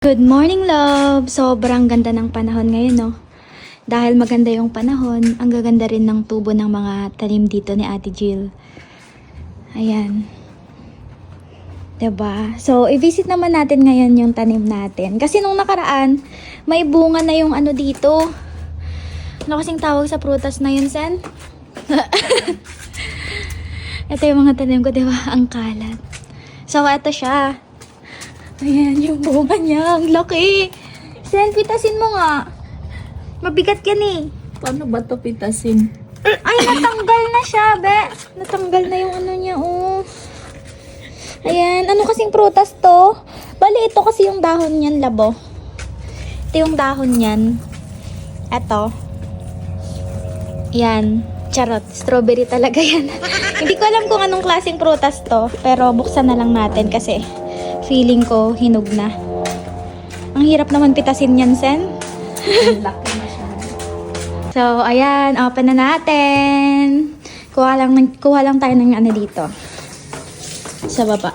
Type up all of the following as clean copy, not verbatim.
Good morning, love! Sobrang ganda ng panahon ngayon, no? Dahil maganda yung panahon, ang gaganda rin ng tubo ng mga tanim dito ni Ate Jill. Ayan. 'Di ba? So, i-visit naman natin ngayon yung tanim natin. Kasi nung nakaraan, may bunga na yung ano dito. Ano kasing tawag sa prutas na yun, Sen? Ito yung mga tanim ko, 'di ba? Ang kalat. So, ito siya. Ayan, yung bunga niya. Ang laki. Sen, pitasin mo nga. Mabigat yan eh. Paano ba to pitasin? Ay, natanggal na siya, be. Natanggal na yung ano niya, oh. Ayan, ano kasing prutas to? Bali, ito kasi yung dahon niyan, labo. Ito yung dahon niyan. Ito. Yan. Charot. Strawberry talaga yan. Hindi ko alam kung anong klaseng prutas to. Pero buksan na lang natin kasi feeling ko hinog na. Ang hirap naman pitasin yan, Sen. Ang laki na siya. So, ayan. Open na natin. Kuha lang tayo ng ano dito. Sa baba.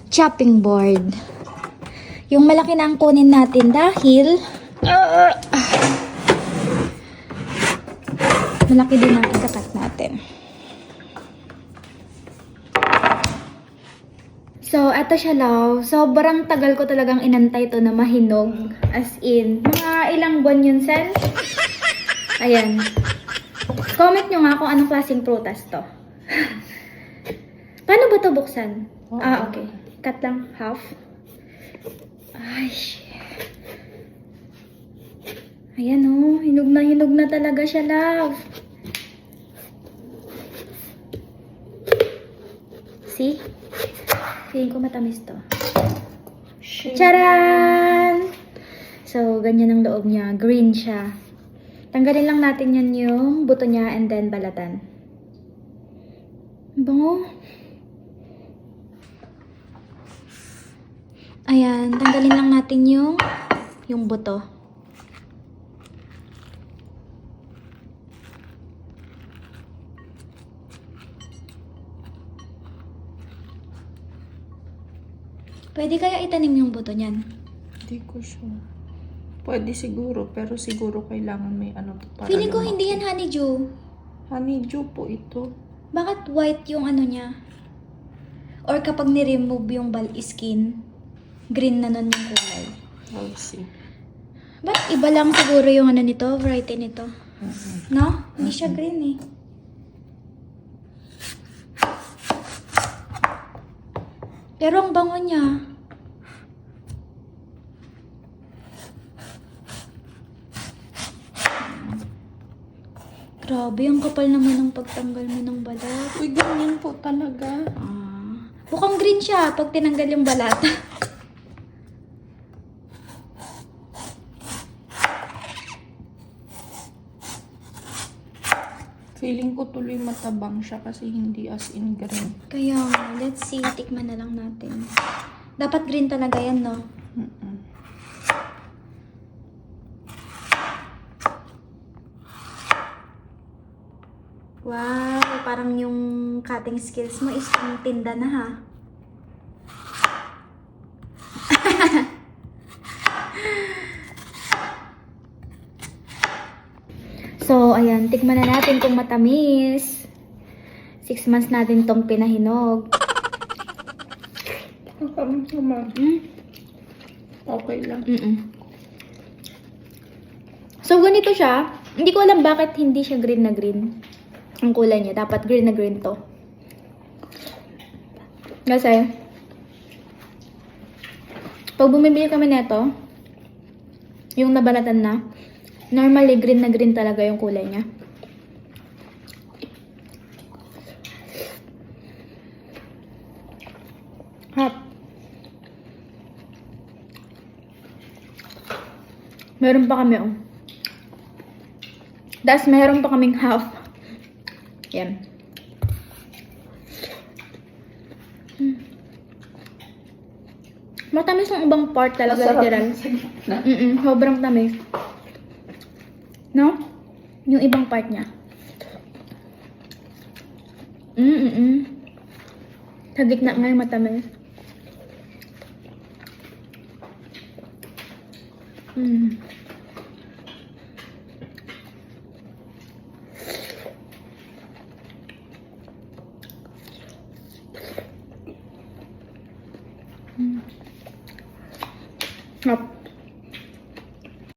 Chopping board. Yung malaki na ang kunin natin dahil malaki din ang ikakat natin. So, eto siya, love. Sobrang tagal ko talagang inantay to na mahinog. As in, mga ilang buwan yun, Sen? Ayan. Comment nyo nga kung anong klaseng prutas to. Paano ba to buksan? Okay. Cut lang half. Ay, ayan oh. Hinog na talaga siya, love. See? Feeling ko matamis to. Charan! So, ganyan ang loob niya. Green siya. Tanggalin lang natin yan yung buto niya and then balatan. Bango. Ayan, tanggalin lang natin yung buto. Pwede kaya itanim yung buto niyan? Hindi ko sure. Pwede siguro, pero siguro kailangan may ano to para Feeling ko lumaki. hindi yan honeydew. Honeydew po ito. Bakit white yung ano niya? Or kapag ni-remove yung skin, green na nun yung kulay. I'll see. Ba't iba lang siguro yung ano nito, variety nito? No? Hindi siya green eh. Pero ang bango niya. Grabe, ang kapal naman ng pagtanggal mo ng balat. Uy, ganyan po talaga. Mukhang green siya pag tinanggal yung balat. Feeling ko tuloy matabang siya kasi hindi as in green. Kaya, let's see. Tikman na lang natin. Dapat green talaga yan, no? Wow, parang yung cutting skills mo is pang tinda na, ha? So, ayan, tikman na natin kung matamis. 6 months natin tong pinahinog. Okay lang. So, ganito siya. Hindi ko alam bakit hindi siya green na green. Ang kulay niya. Dapat green na green to. Kasi, pag bumibili kami neto, yung nabalatan na, normally green na green talaga yung kulay niya. Hap. Meron pa kami, oh. Tapos meron pa kaming half. Yan. Matamis ang ibang part talaga, literal. Sobrang tamis. No? Yung ibang part niya. Sa gitna nga yung matamis. Mm. Mm. Sarap.